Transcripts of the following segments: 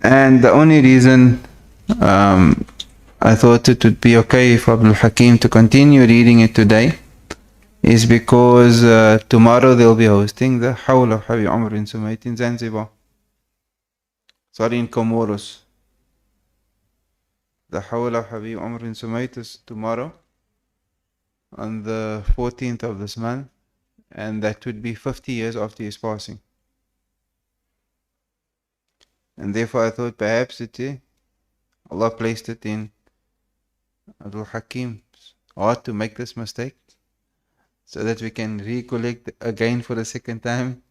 And the only reason I thought it would be okay for Abdul Hakim to continue reading it today is because tomorrow they'll be hosting the Hawl of Habib Umar bin Sumait in Zanzibar. Sorry, in Comoros. The Hawl of Habib Umar bin Sumait is tomorrow on the 14th of this month, and that would be 50 years after his passing. And therefore I thought perhaps Allah placed it in Abdul Hakim's heart to make this mistake, so that we can recollect again for the second time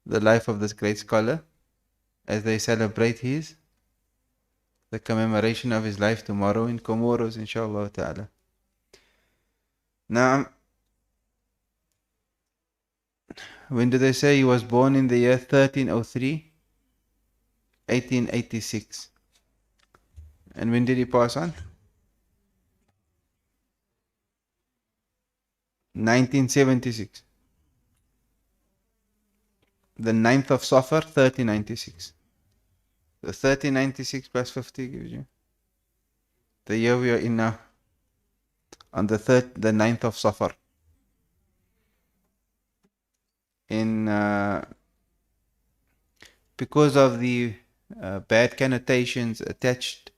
the life of this great scholar as they celebrate the commemoration of his life tomorrow in Comoros, inshallah ta'ala. Now, when do they say he was born? In the year 1303, 1886. And when did he pass on? 1976. The 9th of Safar, 1396. The 1396 plus 50 gives you the year we are in now, on the 9th of Safar. Because of the bad connotations attached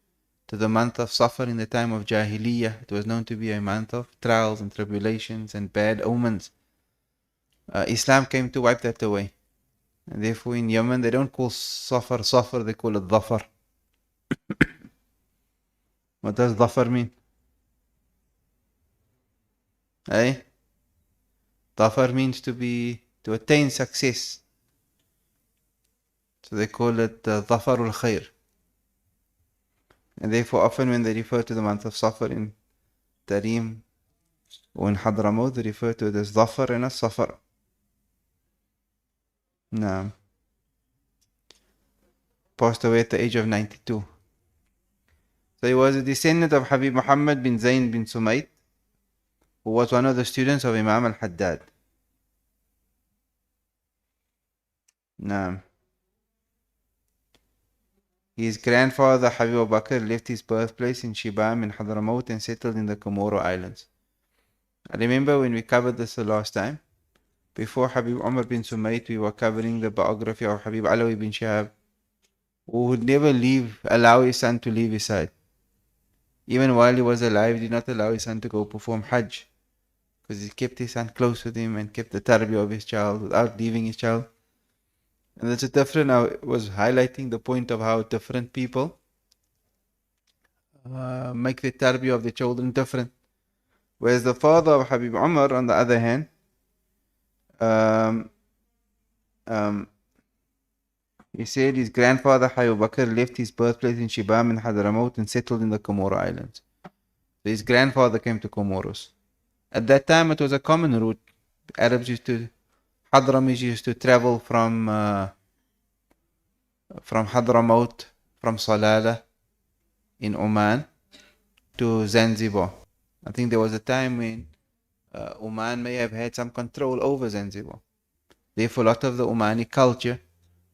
to the month of Safar in the time of Jahiliyyah, it was known to be a month of trials and tribulations and bad omens. Islam came to wipe that away. And therefore in Yemen they don't call Safar Safar, they call it Dhafar. What does Dhafar mean? Eh? Dhafar means to attain success. So they call it Dhafarul Khair. And therefore often when they refer to the month of Safar in Tarim or in Hadramaut, they refer to it as Dhafar and as Safar. Naam. Passed away at the age of 92. So he was a descendant of Habib Muhammad bin Zayn bin Sumait, who was one of the students of Imam al-Haddad. Naam. His grandfather Habib Abu Bakr left his birthplace in Shibam in Hadramaut and settled in the Comoro Islands. I remember when we covered this the last time. Before Habib Umar bin Sumait, we were covering the biography of Habib Alawi bin Shihab, who would never allow his son to leave his side. Even while he was alive, he did not allow his son to go perform Hajj, because he kept his son close with him and kept the tarbiyah of his child without leaving his child. And that's different. I was highlighting the point of how different people make the tarbiyah of the children different. Whereas the father of Habib Umar, on the other hand, he said his grandfather Habib Bakr left his birthplace in Shibam in Hadramaut and settled in the Comoro Islands. So his grandfather came to Comoros. At that time it was a common route. Hadramis used to travel from Hadramaut, from Salalah in Oman to Zanzibar. I think there was a time when Oman may have had some control over Zanzibar. Therefore, a lot of the Omani culture,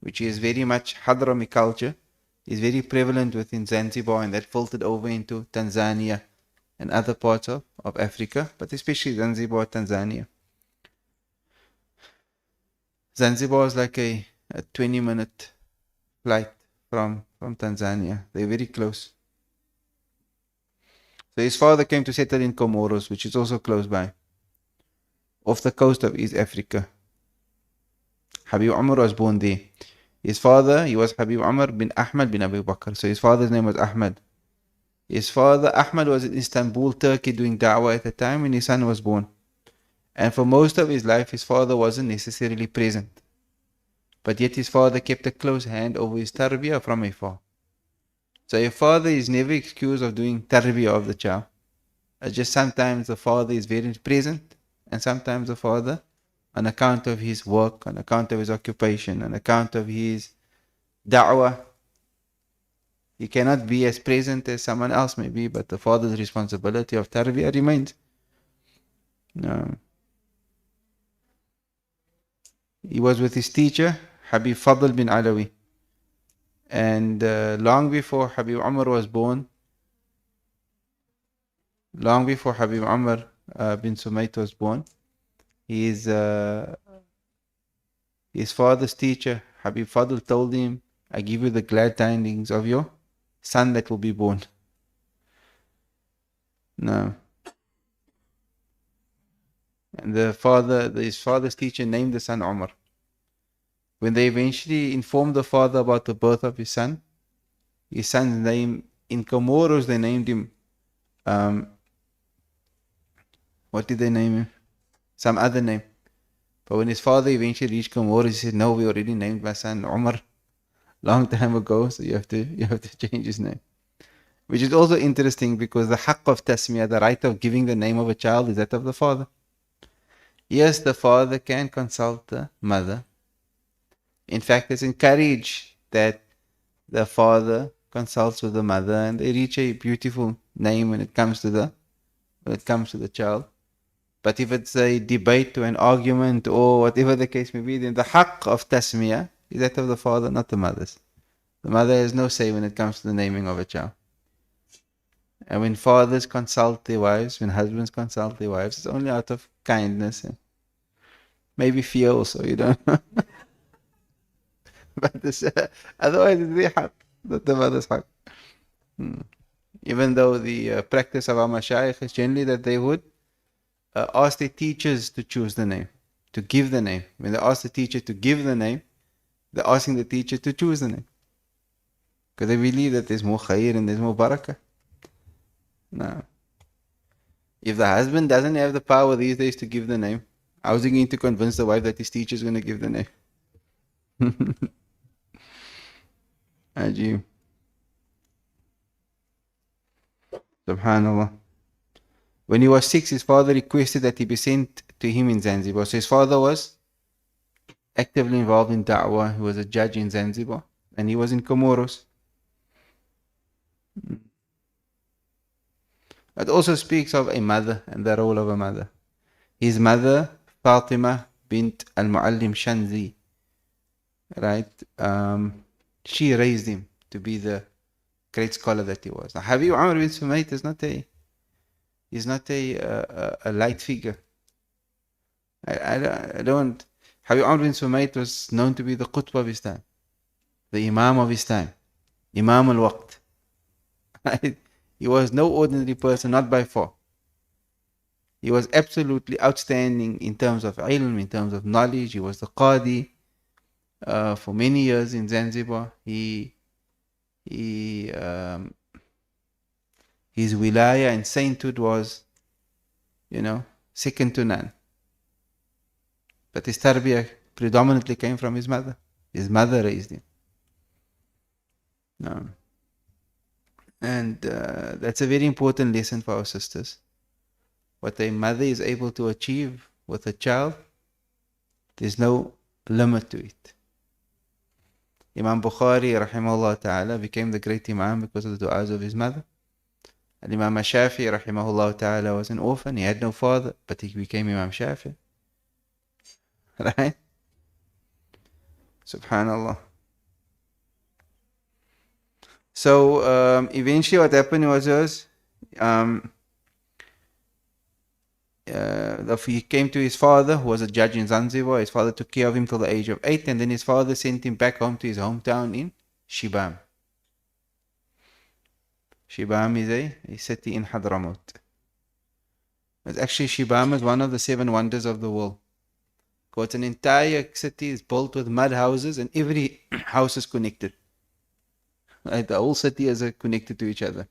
which is very much Hadrami culture, is very prevalent within Zanzibar, and that filtered over into Tanzania and other parts of Africa, but especially Zanzibar, Tanzania. Zanzibar is like a 20-minute flight from Tanzania. They're very close. So his father came to settle in Comoros, which is also close by, off the coast of East Africa. Habib Umar was born there. His father, he was Habib Umar bin Ahmad bin Abu Bakr. So his father's name was Ahmad. His father, Ahmad, was in Istanbul, Turkey, doing da'wah at the time when his son was born. And for most of his life, his father wasn't necessarily present. But yet his father kept a close hand over his tarbiyah from afar. So a father is never excused of doing tarbiyah of the child. It's just sometimes the father is very present, and sometimes the father, on account of his work, on account of his occupation, on account of his da'wah, he cannot be as present as someone else may be, but the father's responsibility of tarbiyah remains. He was with his teacher, Habib Fadl bin Alawi. And long before Habib Umar was born, long before Habib Umar bin Sumayt was born, his father's teacher, Habib Fadl, told him, I give you the glad tidings of your son that will be born. No. And his father's teacher named the son Umar. When they eventually informed the father about the birth of his son's name, in Comoros they named him, what did they name him? Some other name. But when his father eventually reached Comoros, he said, no, we already named my son Umar long time ago, so you have to change his name. Which is also interesting because the haqq of tasmiyah, the right of giving the name of a child, is that of the father. Yes, the father can consult the mother. In fact, it's encouraged that the father consults with the mother and they reach a beautiful name when it comes to the child. But if it's a debate or an argument or whatever the case may be, then the haqq of tasmiyah is that of the father, not the mother's. The mother has no say when it comes to the naming of a child. And when fathers consult their wives, when husbands consult their wives, it's only out of kindness and maybe fear also, you don't know. But otherwise it's their haqq, not the mother's haqq. Even though the practice of our mashayikh is generally that they would ask their teachers to choose the name, to give the name. When they ask the teacher to give the name, they're asking the teacher to choose the name. Because they believe that there's more khair and there's more barakah. No. If the husband doesn't have the power these days to give the name, how is he going to convince the wife that his teacher is going to give the name? Ajib. Subhanallah. When he was 6, his father requested that he be sent to him in Zanzibar. So his father was actively involved in da'wah. He was a judge in Zanzibar. And he was in Comoros. It also speaks of a mother and the role of a mother. His mother, Fatima bint al-Muallim Shanzi, right? She raised him to be the great scholar that he was. Now, Habib Umar bin Sumayt is not a light figure. I don't. Habib Umar bin Sumayt was known to be the Qutb of his time, the Imam of his time, Imam al-Waqt. Right? He was no ordinary person, not by far. He was absolutely outstanding in terms of ilm, in terms of knowledge. He was the Qadi for many years in Zanzibar. His wilaya and sainthood was, second to none. But his tarbiyah predominantly came from his mother. His mother raised him. No. And that's a very important lesson for our sisters. What a mother is able to achieve with a child, there's no limit to it. Imam Bukhari, rahimahullah ta'ala, became the great Imam because of the du'as of his mother. And Imam Shafi, rahimahullah ta'ala, was an orphan. He had no father, but he became Imam Shafi. Right? Subhanallah. So eventually what happened was he came to his father, who was a judge in Zanzibar. His father took care of him till the age of 8, and then his father sent him back home to his hometown in Shibam. Shibam is a city in Hadramaut. But actually Shibam is one of the 7 wonders of the world. Because an entire city is built with mud houses and every house is connected. Right? The whole city is connected to each other.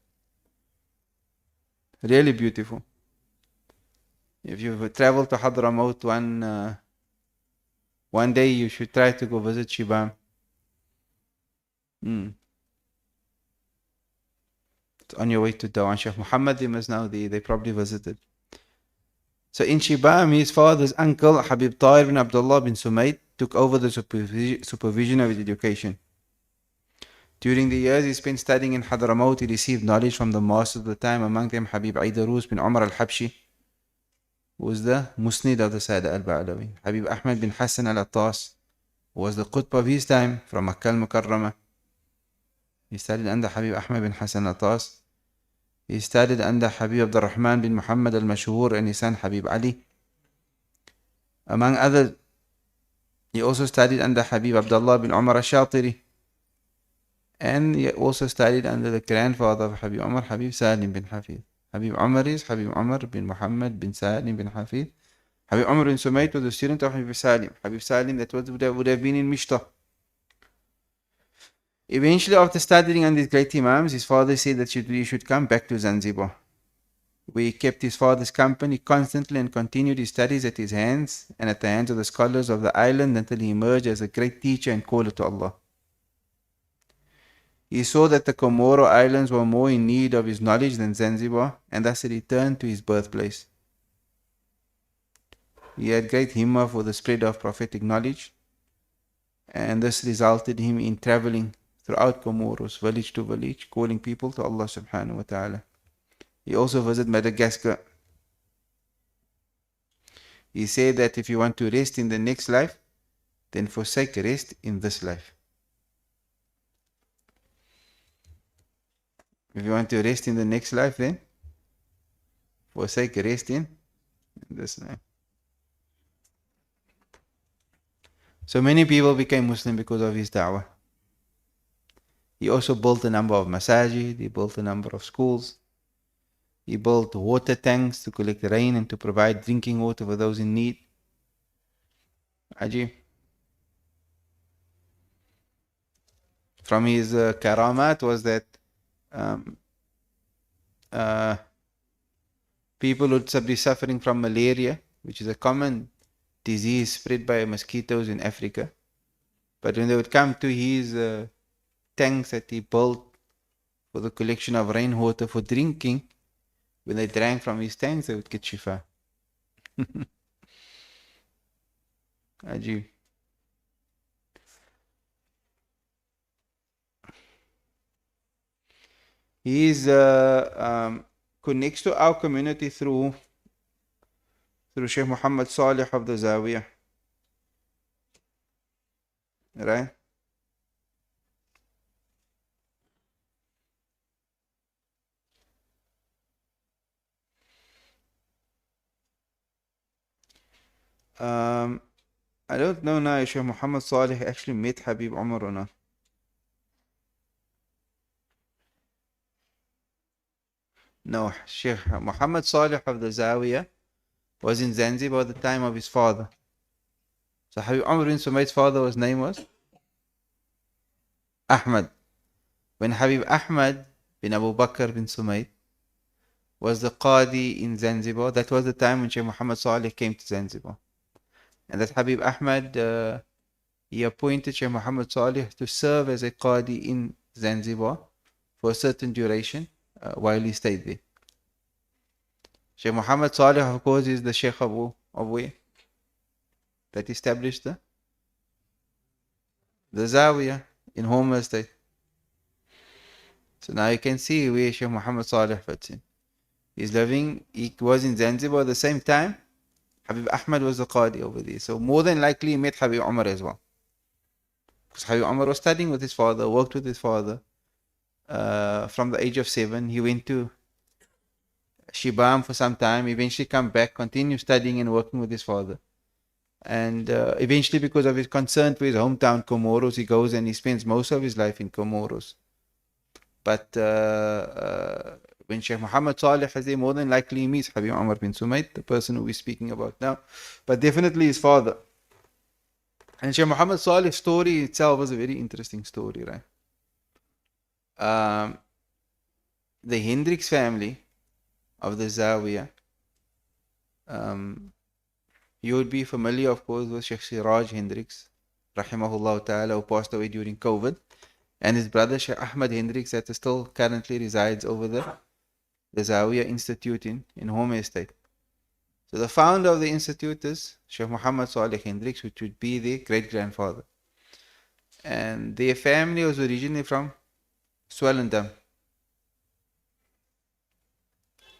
Really beautiful. If you travel to Hadramaut one day, you should try to go visit Shibam. It's on your way to Dawan. Shaykh Muhammad is now there. They probably visited. So in Shibam, his father's uncle, Habib Tahir bin Abdullah bin Sumayt, took over the supervision of his education. During the years he spent studying in Hadramaut, he received knowledge from the masters of the time, among them Habib Aidarus bin Umar al-Habshi, who was the Musnid of the Sada al-Ba'alawi. Habib Ahmad bin Hassan al-Attas, who was the Qutb of his time from Makkah al-Mukarramah. He studied under Habib Ahmed bin Hassan Atas. He studied under Habib Abdurragmaan bin Muhammad al-Mashhur and his son Habib Ali. Among others, he also studied under Habib Abdullah bin Umar al-Shatiri. And he also studied under the grandfather of Habib Umar, Habib Salim bin Hafid. Habib Umar is Habib Umar bin Muhammad bin Salim bin Hafid. Habib Umar bin Sumayt was the student of Habib Salim. Habib Salim, that would have been in Mishta. Eventually, after studying under these great Imams, his father said that he should come back to Zanzibar. We kept his father's company constantly and continued his studies at his hands and at the hands of the scholars of the island until he emerged as a great teacher and caller to Allah. He saw that the Comoro Islands were more in need of his knowledge than Zanzibar, and thus he returned to his birthplace. He had great himmah for the spread of prophetic knowledge, and this resulted him in traveling throughout Comoros, village to village, calling people to Allah subhanahu wa ta'ala. He also visited Madagascar. He said that if you want to rest in the next life, then forsake rest in this life. If you want to rest in the next life, then forsake rest in this life. So many people became Muslim because of his da'wah. He also built a number of masajid, he built a number of schools. He built water tanks to collect rain and to provide drinking water for those in need. Ajib. From his karamat was that people would be suffering from malaria, which is a common disease spread by mosquitoes in Africa. But when they would come to his tanks that he built for the collection of rainwater for drinking, when they drank from his tanks, they would get shifa. Ajib. He is connects to our community through Shaykh Muhammad Salih of the Zawiyah. Right? I don't know now if Shaykh Muhammad Salih actually met Habib Umar or not. No, Shaykh Muhammad Salih of the Zawiyah was in Zanzibar at the time of his father. So Habib Umar bin Sumayt's father's name was Ahmad. When Habib Ahmad bin Abu Bakr bin Sumayt was the Qadi in Zanzibar, that was the time when Shaykh Muhammad Salih came to Zanzibar. And that Habib Ahmad, he appointed Shaykh Muhammad Salih to serve as a Qadi in Zanzibar for a certain duration while he stayed there. Shaykh Muhammad Salih, of course, is the Shaykh of where? That established the Zawiyah in Home Estate. So now you can see where Shaykh Muhammad Salih fits in. He was in Zanzibar at the same time. Habib Ahmad was the Qadi over there. So more than likely he met Habib Umar as well. Because Habib Umar was studying with his father, worked with his father. From the age of 7, he went to Shibam for some time, eventually come back, continue studying and working with his father. And eventually, because of his concern for his hometown, Comoros, he goes and he spends most of his life in Comoros. But when Shaykh Muhammad Salih is there, more than likely he meets Habib Umar bin Sumayt, the person who we're speaking about now. But definitely his father. And Shaykh Muhammad Salih's story itself was a very interesting story, right? The Hendricks family of the Zawiyah, you would be familiar, of course, with Sheikh Siraj Hendricks, rahimahullah ta'ala, who passed away during COVID, and his brother Sheikh Ahmad Hendricks, that still currently resides over the Zawiyah Institute in Home Estate. So the founder of the institute is Sheikh Muhammad Salih Hendricks, which would be their great-grandfather. And their family was originally from Swellendam.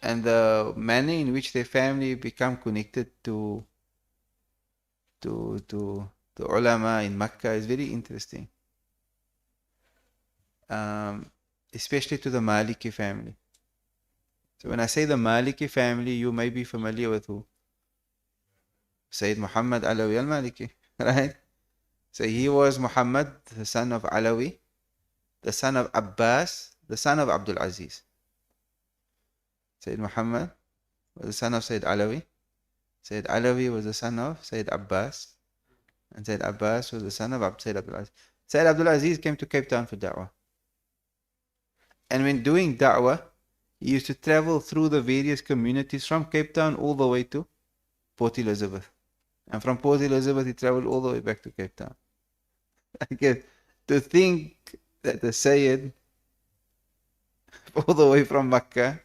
And the manner in which their family become connected to the ulama in Makkah is very interesting. especially to the Maliki family. So when I say the Maliki family, you may be familiar with who? Sayyid Muhammad Alawi al-Maliki, right? So he was Muhammad, the son of Alawi, the son of Abbas, the son of Abdul Aziz. Sayyid Muhammad was the son of Sayyid Alawi. Sayyid Alawi was the son of Sayyid Abbas. And Sayyid Abbas was the son of Sayyid Abdul Aziz. Sayyid Abdul Aziz came to Cape Town for da'wah. And when doing da'wah, he used to travel through the various communities from Cape Town all the way to Port Elizabeth. And from Port Elizabeth, he traveled all the way back to Cape Town. Again, to think that the Sayyid, all the way from Makkah,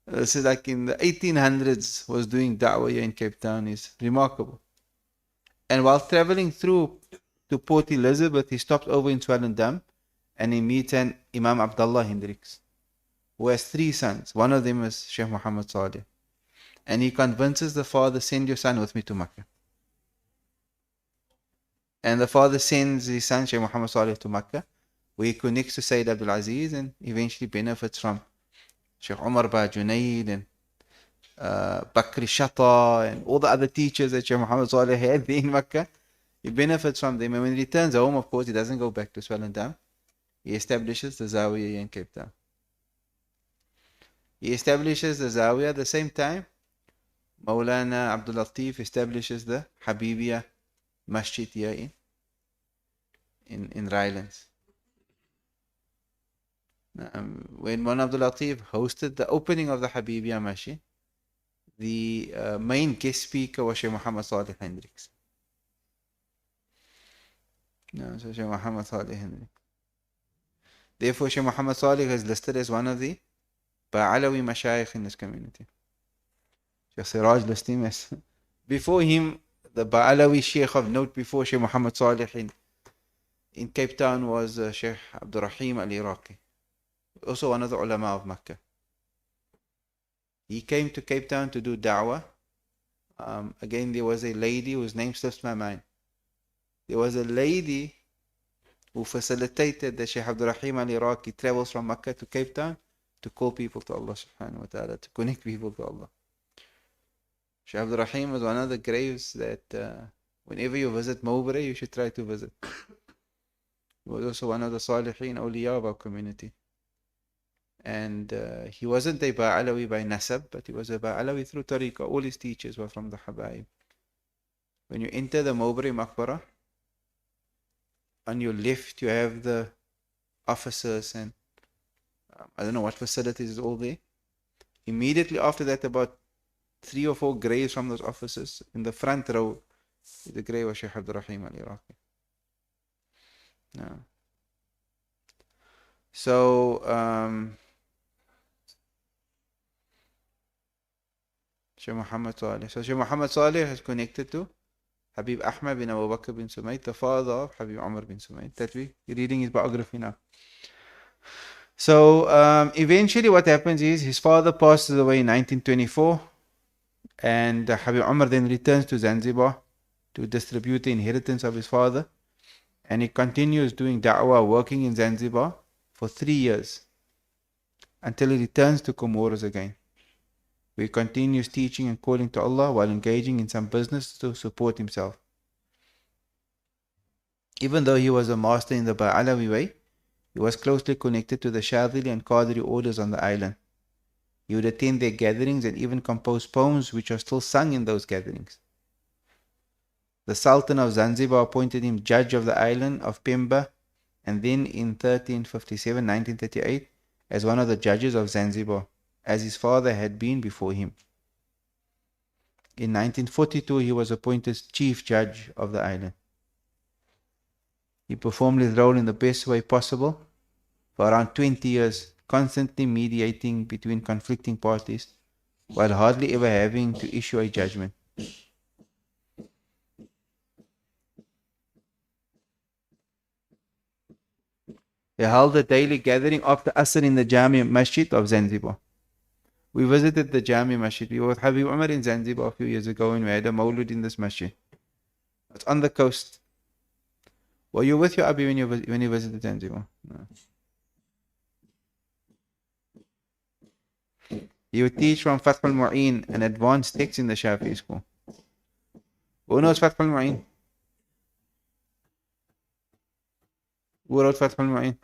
this is like in the 1800s, was doing da'wah here in Cape Town is remarkable. And while traveling through to Port Elizabeth, he stopped over in Swellendam and he meets an Imam Abdullah Hendricks, who has 3 sons. One of them is Shaykh Muhammad Saleh. And he convinces the father, send your son with me to Makkah. And the father sends his son, Shaykh Muhammad Saleh, to Makkah, where he connects to Sayyid Abdul Aziz and eventually benefits from Shaykh Umar Ba Junaid and Bakri Shata and all the other teachers that Shaykh Muhammad Saleh had in Makkah. He benefits from them. And when he returns home, of course, he doesn't go back to Swellendam. He establishes the Zawiya in Cape Town. He establishes the Zawiya at the same time. Maulana Abdul Latif establishes the Habibiyah Masjid here in Rylands. When Maulana Abdul Latif hosted the opening of the Habibiyah Masjid, the main guest speaker was Shaykh Muhammad Saleh Hendricks. So Shaykh Muhammad Saleh Hendricks. Therefore, Shaykh Muhammad Saleh is listed as one of the Ba'alawi Mashayikh in this community. Shaykh Siraj lists him as before him, the Ba'alawi Shaykh of note before Shaykh Muhammad Saleh in Cape Town was Shaykh Abdurragmaan al-Iraqi, also one of the ulama of Makkah. He came to Cape Town to do da'wah. Again, there was a lady whose name slips my mind. There was a lady who facilitated that Shaykh Abdurragmaan al-Iraqi travels from Makkah to Cape Town to call people to Allah subhanahu wa ta'ala, to connect people to Allah. Shaykh Abdurragmaan was one of the graves that whenever you visit Mowbray, you should try to visit. He was also one of the Salihin awliya of our community. And he wasn't a Ba'alawi by Nasab, but he was a Ba'alawi through Tariqah. All his teachers were from the Habaib. When you enter the Mowbray Maqbara, on your left you have the officers and I don't know what facilities is all there. Immediately after that, about 3 or 4 graves from those officers. In the front row, the grave of Shaykh Abdurragmaan al-Iraqi. No. So, Shaykh Muhammad Saleh. So Shaykh Muhammad Saleh is connected to Habib Ahmad bin Abu Bakr bin Sumayt, the father of Habib Umar bin Sumayt. That we're reading his biography now. So eventually what happens is his father passes away in 1924 and Habib Umar then returns to Zanzibar to distribute the inheritance of his father, and he continues doing da'wah, working in Zanzibar for 3 years until he returns to Comoros again, where he continues teaching and calling to Allah while engaging in some business to support himself. Even though he was a master in the Ba'alawi way, he was closely connected to the Shadhili and Qadri orders on the island. He would attend their gatherings and even compose poems which are still sung in those gatherings. The Sultan of Zanzibar appointed him judge of the island of Pemba, and then in 1938 as one of the judges of Zanzibar, as his father had been before him. In 1942 he was appointed chief judge of the island. He performed his role in the best way possible for around 20 years, constantly mediating between conflicting parties while hardly ever having to issue a judgment. He held a daily gathering after Asr in the Jami Masjid of Zanzibar. We visited the Jami Masjid. We were with Habib Umar in Zanzibar a few years ago and we had a Mawlud in this masjid. It's on the coast. Were you with your Abi when you visited Zanzibar? No. You teach from Fath al-Mu'in, an advanced text in the Shafi'i school. Who knows Fath al-Mu'in? Who wrote Fath al-Mu'in?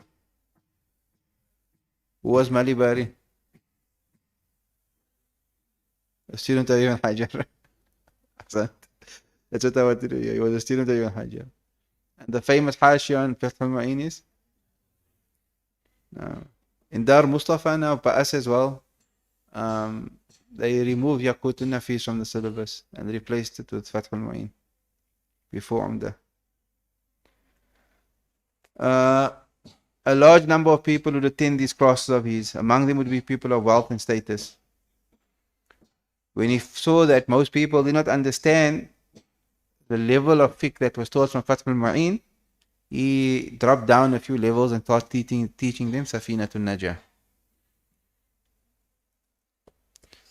Who was Mali Bari? A student of Ibn Hajar. That's what I want to do. He was a student of Ibn Hajar. And the famous Hashia on Fath al-Mu'in is? In Dar Mustafa now, by us as well, they removed Yaqut al-Nafis from the syllabus and replaced it with Fath al-Mu'in before Umdah. A large number of people would attend these classes of his. Among them would be people of wealth and status. When he saw that most people did not understand the level of fiqh that was taught from Fath al-Mu'in, he dropped down a few levels and started teaching them Safinatul Najah.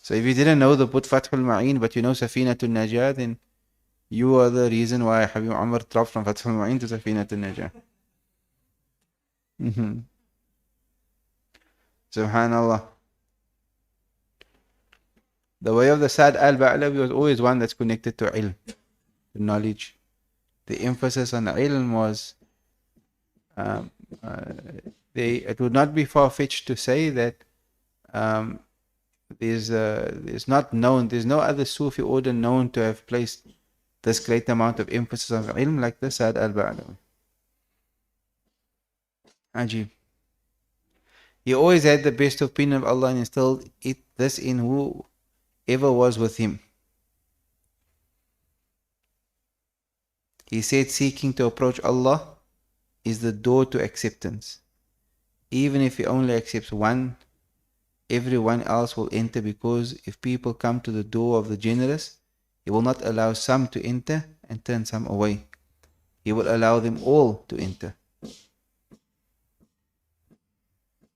So if you didn't know the book Fath al-Mu'in but you know Safinatul Najah, then you are the reason why Habib Umar dropped from Fath al-Mu'in to Safinatul Najah. Subhanallah. The way of the Sa'd al-Ba'lawi was always one that's connected to ilm, to knowledge. The emphasis on ilm was it would not be far-fetched to say that there's no other Sufi order known to have placed this great amount of emphasis on ilm like the Sa'd al-Ba'lawi. Ajib. He always had the best opinion of Allah and instilled this in whoever was with him. He said, seeking to approach Allah is the door to acceptance. Even if he only accepts one, everyone else will enter, because if people come to the door of the generous, he will not allow some to enter and turn some away. He will allow them all to enter.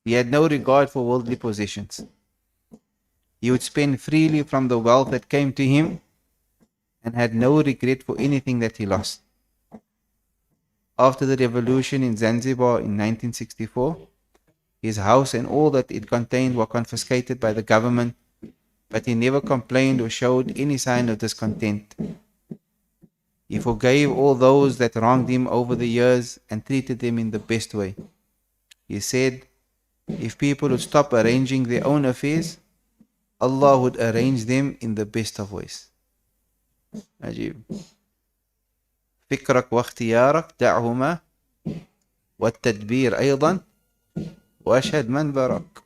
He had no regard for worldly possessions. He would spend freely from the wealth that came to him and had no regret for anything that he lost. After the revolution in Zanzibar in 1964, his house and all that it contained were confiscated by the government, but he never complained or showed any sign of discontent. He forgave all those that wronged him over the years and treated them in the best way. He said, if people would stop arranging their own affairs, Allah would arrange them in the best of ways. Ajib. فكرك واختيارك دعهما والتدبير أيضا وأشهد من برك.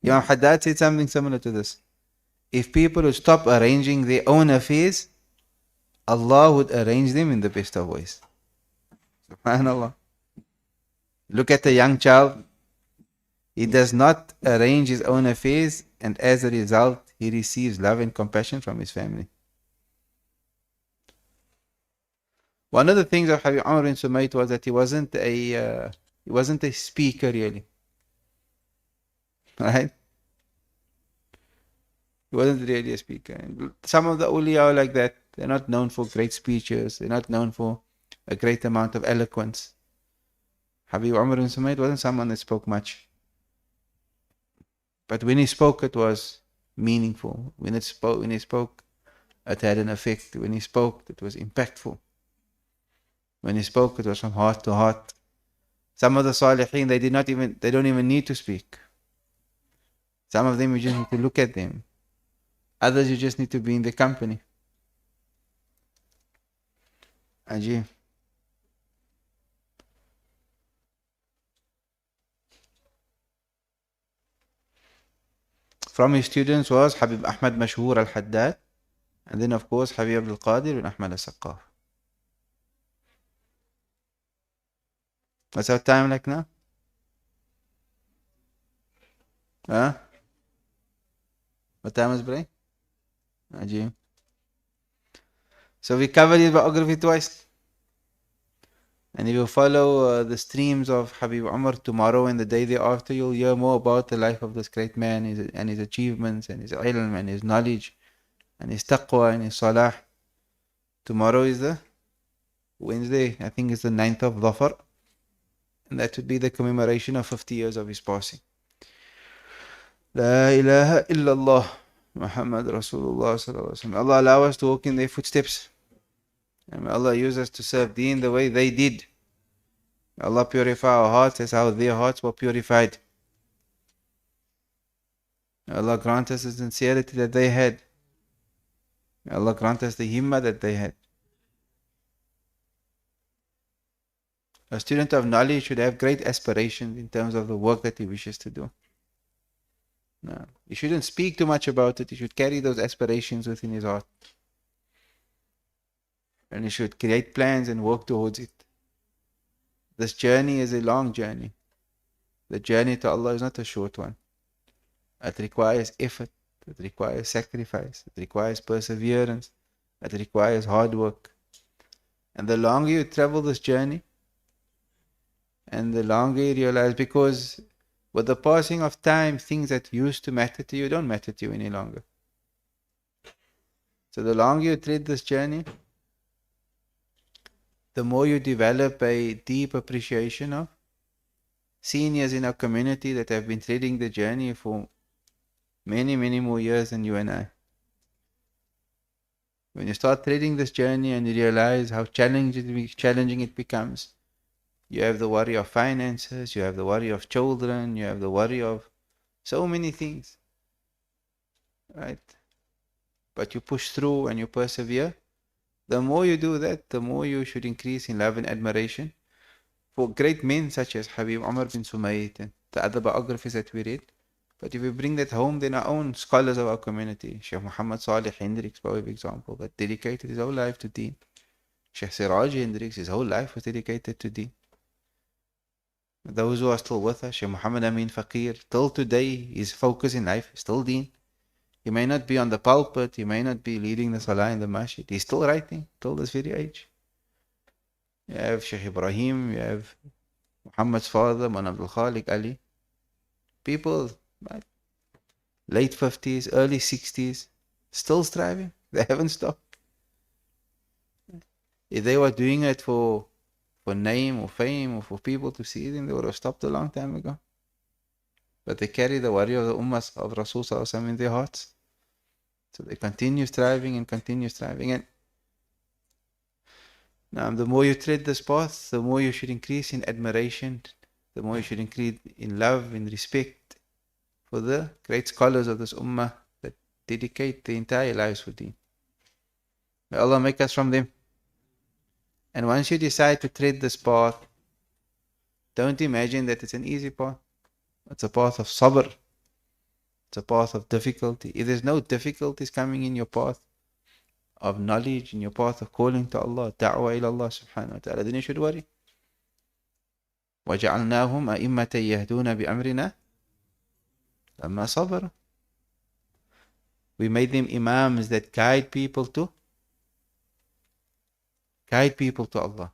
Imam Haddad said something similar to this. If people would stop arranging their own affairs, Allah would arrange them in the best of ways. Subhanallah. Look at a young child. He does not arrange his own affairs, and as a result, he receives love and compassion from his family. One of the things of Habib Umar bin Sumayt was that he wasn't a speaker really. Right? He wasn't really a speaker. Some of the awliya are like that. They're not known for great speeches. They're not known for a great amount of eloquence. Habib Umar bin Sumayt wasn't someone that spoke much. But when he spoke, it was meaningful. When he spoke, it had an effect. When he spoke, it was impactful. When he spoke, it was from heart to heart. Some of the Salihin, they don't even need to speak. Some of them, you just need to look at them. Others, you just need to be in their company. Ajib. From his students was Habib Ahmad Mashhoor al-Haddad, and then of course Habib Abdul Qadir and Ahmad al-Saqqaf. What's our time like now? Huh? What time is break? Ajib. So we covered his biography twice. And if you follow the streams of Habib Umar tomorrow and the day thereafter, you'll hear more about the life of this great man and his achievements and his ilm and his knowledge and his taqwa and his salah. Tomorrow is the Wednesday, I think it's the 9th of Dhafar, and that would be the commemoration of 50 years of his passing. La ilaha illallah Muhammad Rasulullah sallallahu alaihi wasallam. Allah allow us to walk in their footsteps, and may Allah use us to serve Deen the way they did. May Allah purify our hearts as how their hearts were purified. May Allah grant us the sincerity that they had. May Allah grant us the himmah that they had. A student of knowledge should have great aspirations in terms of the work that he wishes to do. No, he shouldn't speak too much about it. He should carry those aspirations within his heart. And he should create plans and work towards it. This journey is a long journey. The journey to Allah is not a short one. It requires effort. It requires sacrifice. It requires perseverance. It requires hard work. And the longer you travel this journey, and the longer you realize, because with the passing of time, things that used to matter to you don't matter to you any longer. So the longer you tread this journey, the more you develop a deep appreciation of seniors in our community that have been treading the journey for many, many more years than you and I. When you start treading this journey and you realize how challenging it becomes, you have the worry of finances, you have the worry of children, you have the worry of so many things, right? But you push through and you persevere. The more you do that, the more you should increase in love and admiration for great men such as Habib Umar bin Sumayt and the other biographies that we read. But if we bring that home, then our own scholars of our community, Shaykh Muhammad Salih Hendricks, by way of example, that dedicated his whole life to Deen. Shaykh Siraj Hendricks, his whole life was dedicated to Deen. Those who are still with us, Shaykh Muhammad Amin Faqir, till today, his focus in life is still Deen. He may not be on the pulpit, he may not be leading the salah in the masjid, he's still writing till this very age. You have Shaykh Ibrahim, you have Muhammad's father, Man Abdul Khaliq Ali. People, right, late 50s, early 60s, still striving. They haven't stopped. If they were doing it for name or fame or for people to see them, they would have stopped a long time ago. But they carry the worry of the ummah of Rasul Sallallahu Alaihi Wasallam in their hearts. So they continue striving and continue striving. And now, the more you tread this path, the more you should increase in admiration, the more you should increase in love and respect for the great scholars of this ummah that dedicate their entire lives for Deen. May Allah make us from them. And once you decide to tread this path, don't imagine that it's an easy path. It's a path of sabr. It's a path of difficulty. If there's no difficulties coming in your path of knowledge, in your path of calling to Allah, da'wah ila Allah subhanahu wa ta'ala, then you should worry. وَجَعَلْنَاهُمْ أَئِمَّةً يَهْدُونَ بِأَمْرِنَا لَمَّا صَبَرُوا. We made them imams that guide people to Allah.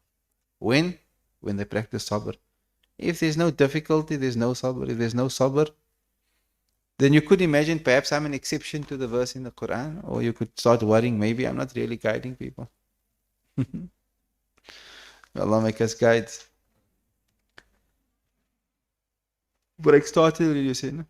When they practice sabr. If there's no difficulty, there's no sabr. If there's no sabr, then you could imagine perhaps I'm an exception to the verse in the Quran, or you could start worrying, maybe I'm not really guiding people. Allah make us guides. Break started already, you said, no?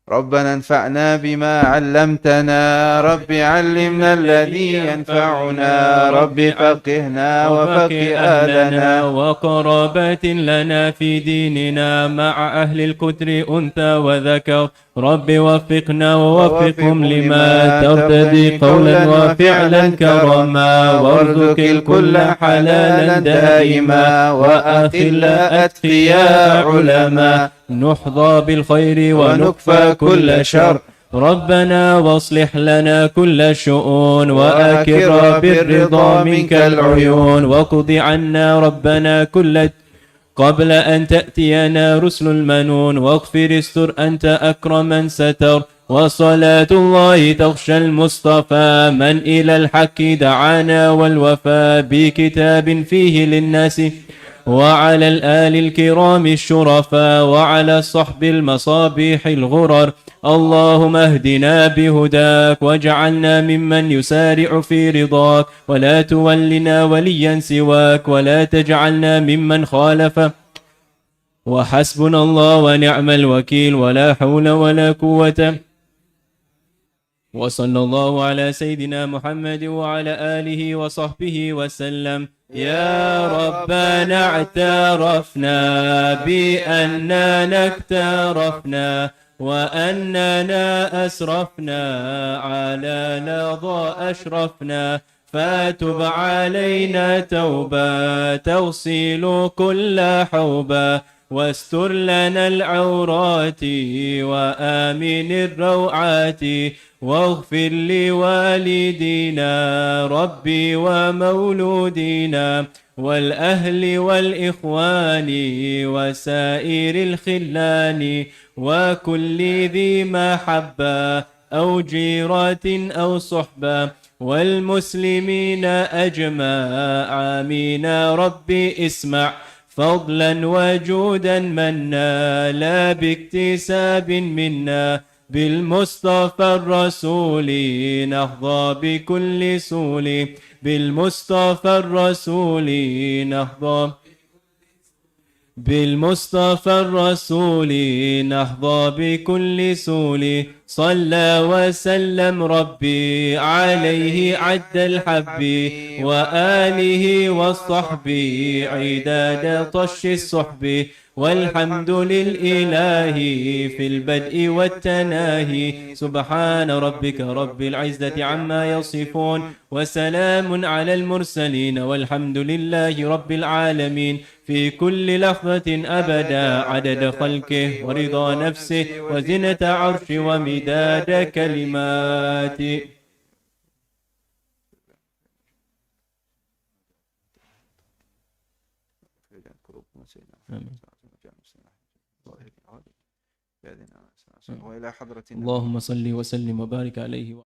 ربنا انفعنا بما علمتنا رب علمنا الذي ينفعنا رب فقهنا وفقه أهلنا وقرابات لنا في ديننا مع أهل الكتر أنثى وذكر رب وفقنا ووفقهم لما ترتدي قولا وفعلا كرما وارزق الكل حلالا دائما وأخل أتقياء علما نحظى بالخير ونكفى كل شر ربنا واصلح لنا كل الشؤون وأكر بالرضا منك العيون وقض عنا ربنا كل قبل أن تأتينا رسل المنون واغفر استر أنت أكرم من ستر وصلاة الله تخشى المصطفى من إلى الحق دعانا والوفاء بكتاب فيه للناس وعلى الآل الكرام الشرفاء وعلى الصحب المصابيح الغرر. اللهم اهدنا بهداك واجعلنا ممن يسارع في رضاك، ولا تولنا وليا سواك، ولا تجعلنا ممن خالف. وحسبنا الله ونعم الوكيل، ولا حول ولا قوة. وصلى الله على سيدنا محمد وعلى آله وصحبه وسلم. يا ربنا اعترفنا بأننا اكترفنا وأننا أسرفنا على لظى أشرفنا، فتب علينا توبة تغسل كل حوبة، واستر لنا العورات وآمن الروعات، واغفر لوالدينا ربي ومولودينا والأهل والإخوان وسائر الخلان وكل ذي محبة أو جيرة أو صحبة والمسلمين أجمع. آمين. ربي اسمع فضلا وجودا منا لا باكتساب منا، بالمصطفى الرسول نحظى بكل سول، بالمصطفى الرسول نحظى، بالمصطفى الرسول نحظى بكل سول. صلى وسلم ربي عليه عد الحب وآله والصحب عداد طش الصحب، والحمد للإله في البدء والتناهي. سبحان ربك رب العزة عما يصفون، وسلام على المرسلين، والحمد لله رب العالمين. في كل لحظة أبدا عدد خلقه ورضا نفسه وزنة عرش ومداد كلماته. وإلى حضرة اللهم صل وسلم وبارك عليه.